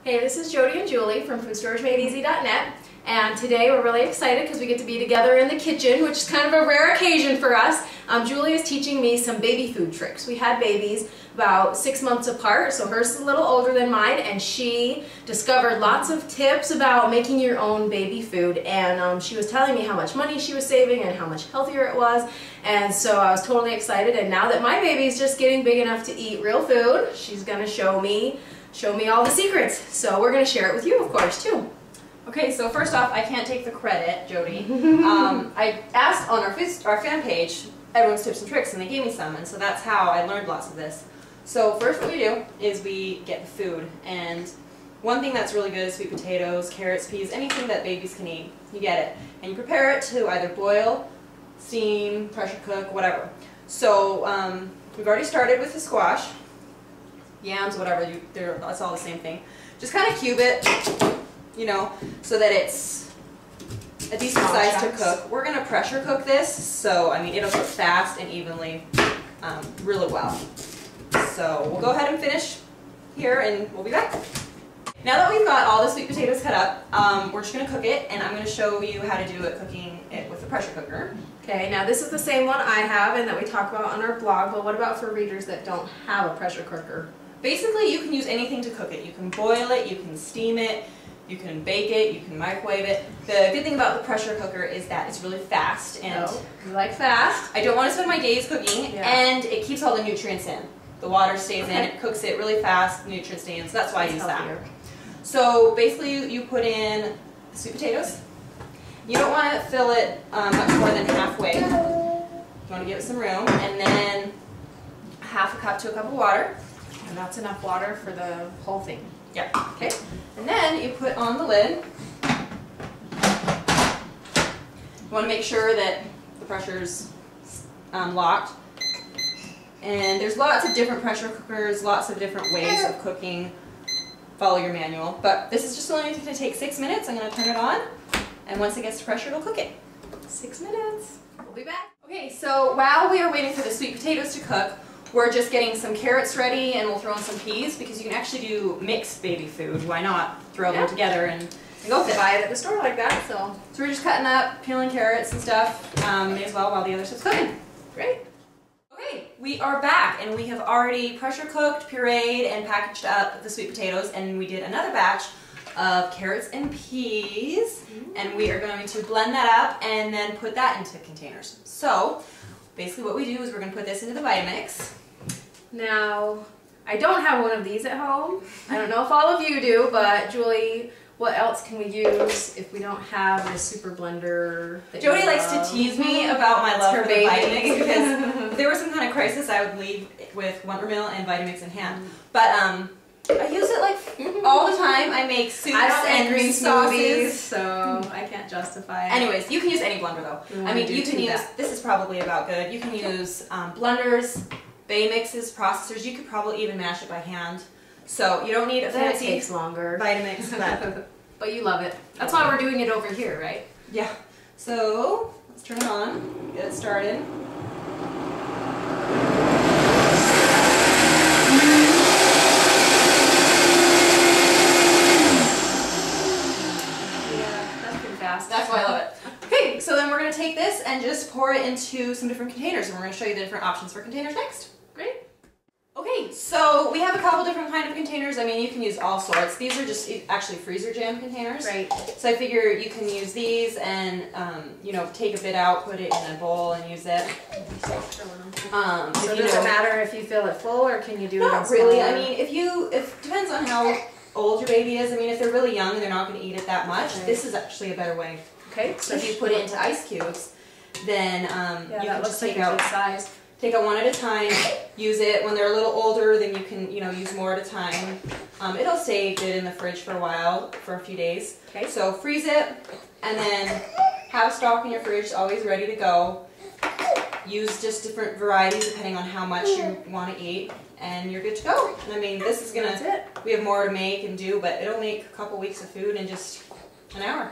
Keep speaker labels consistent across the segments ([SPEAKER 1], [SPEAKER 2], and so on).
[SPEAKER 1] Hey, this is Jody and Julie from FoodStorageMadeEasy.net, and today we're really excited because we get to be together in the kitchen, which is kind of a rare occasion for us. Julie is teaching me some baby food tricks. We had babies about 6 months apart, so hers is a little older than mine, and she discovered lots of tips about making your own baby food, and she was telling me how much money she was saving and how much healthier it was, and so I was totally excited. And now that my baby is just getting big enough to eat real food, she's going to show me all the secrets. So we're going to share it with you, of course, too.
[SPEAKER 2] Okay, so first off, I can't take the credit, Jody. I asked on our fan page everyone's tips and tricks, and they gave me some, and so that's how I learned lots of this. So first what we do is we get the food, and one thing that's really good is sweet potatoes, carrots, peas, anything that babies can eat, you get it. And you prepare it to either boil, steam, pressure cook, whatever. So we've already started with the squash, yams, whatever, that's all the same thing. Just kind of cube it, you know, so that it's a decent size to cook. We're going to pressure cook this, so I mean it'll cook fast and evenly, really well. So we'll go ahead and finish here and we'll be back. Now that we've got all the sweet potatoes cut up, we're just going to cook it, and I'm going to show you how to do it cooking it with a pressure cooker.
[SPEAKER 1] Okay, now this is the same one I have and that we talk about on our blog, but what about for readers that don't have a pressure cooker?
[SPEAKER 2] Basically, you can use anything to cook it. You can boil it, you can steam it, you can bake it, you can microwave it. The good thing about the pressure cooker is that it's really fast, and
[SPEAKER 1] you like fast.
[SPEAKER 2] I don't want to spend my days cooking, and it keeps all the nutrients in. The water stays in, it cooks it really fast, nutrients stay in, so that's why I use that. So basically you put in the sweet potatoes. You don't want to fill it much more than halfway. You want to give it some room, and then half a cup to a cup of water.
[SPEAKER 1] And that's enough water for the whole thing.
[SPEAKER 2] Yep. Okay. And then you put on the lid. You want to make sure that the pressure's locked. And there's lots of different pressure cookers, lots of different ways of cooking. Follow your manual. But this is just only going to take 6 minutes. I'm going to turn it on. And once it gets to pressure, it'll cook it.
[SPEAKER 1] 6 minutes. We'll be back.
[SPEAKER 2] Okay, so while we are waiting for the sweet potatoes to cook, we're just getting some carrots ready, and we'll throw in some peas, because you can actually do mixed baby food. Why not throw them together and go with it?
[SPEAKER 1] Buy it at the store like that. So
[SPEAKER 2] we're just cutting up, peeling carrots and stuff, may as well while the other stuff's cooking.
[SPEAKER 1] Great.
[SPEAKER 2] Okay, we are back, and we have already pressure cooked, pureed, and packaged up the sweet potatoes, and we did another batch of carrots and peas, and we are going to blend that up and then put that into containers. So basically what we do is we're going to put this into the Vitamix.
[SPEAKER 1] Now, I don't have one of these at home. I don't know if all of you do, but Julie, what else can we use if we don't have a super blender?
[SPEAKER 2] Jody likes to tease me about my love for the Vitamix, because if there was some kind of crisis, I would leave with Wonder Meal and Vitamix in hand. But I use it like all the time. I make soups and green smoothies,
[SPEAKER 1] so I can't justify it.
[SPEAKER 2] Anyways, you can use any blender though. I mean, you can use, this is probably about good. You can use blenders, Bay mixes, processors. You could probably even mash it by hand. So you don't need a fancy
[SPEAKER 1] takes longer.
[SPEAKER 2] Vitamix,
[SPEAKER 1] but you love it. That's why we're doing it over here, right?
[SPEAKER 2] Yeah. So let's turn it on, get it started.
[SPEAKER 1] Yeah, that's pretty fast.
[SPEAKER 2] That's why I love it. Okay, so then we're going to take this and just pour it into some different containers, and we're going to show you the different options for containers next.
[SPEAKER 1] Great.
[SPEAKER 2] Okay, so we have a couple different kind of containers. I mean, you can use all sorts. These are just actually freezer jam containers.
[SPEAKER 1] Right.
[SPEAKER 2] So I figure you can use these and, you know, take a bit out, put it in a bowl and use it.
[SPEAKER 1] So does it matter if you fill it full, or can you do it in
[SPEAKER 2] Not really. I mean, it depends on how old your baby is. I mean, if they're really young and they're not going to eat it that much, this is actually a better way.
[SPEAKER 1] Okay.
[SPEAKER 2] So if you put it into ice cubes, then you can just take out
[SPEAKER 1] size.
[SPEAKER 2] Take out one at a time, use it. When they're a little older, then you can, you know, use more at a time. It'll stay good in the fridge for a while, for a few days. Okay. So freeze it, and then have stock in your fridge, always ready to go. Use just different varieties depending on how much you want to eat, and you're good to go. I mean, this is gonna, we have more to make and do, but it'll make a couple weeks of food in just an hour.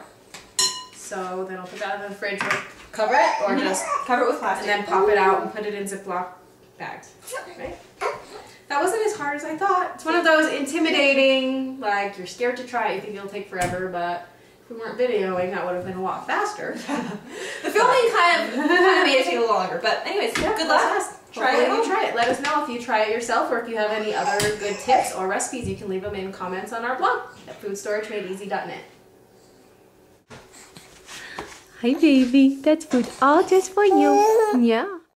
[SPEAKER 1] So then I'll put that in the fridge with cover it, or just
[SPEAKER 2] cover it with plastic,
[SPEAKER 1] and then pop it out and put it in ziplock bags.
[SPEAKER 2] Yep.
[SPEAKER 1] Right? That wasn't as hard as I thought. It's one of those intimidating, like you're scared to try it, you think it'll take forever, but if we weren't videoing, that would have been a lot faster.
[SPEAKER 2] The filming kind of made it take a little longer, but anyways, yeah, good luck.
[SPEAKER 1] Try it. Let us know if you try it yourself or if you have any other good tips or recipes. You can leave them in comments on our blog at foodstoragemadeizy.net. Hi baby, that's food all just for you. Yeah.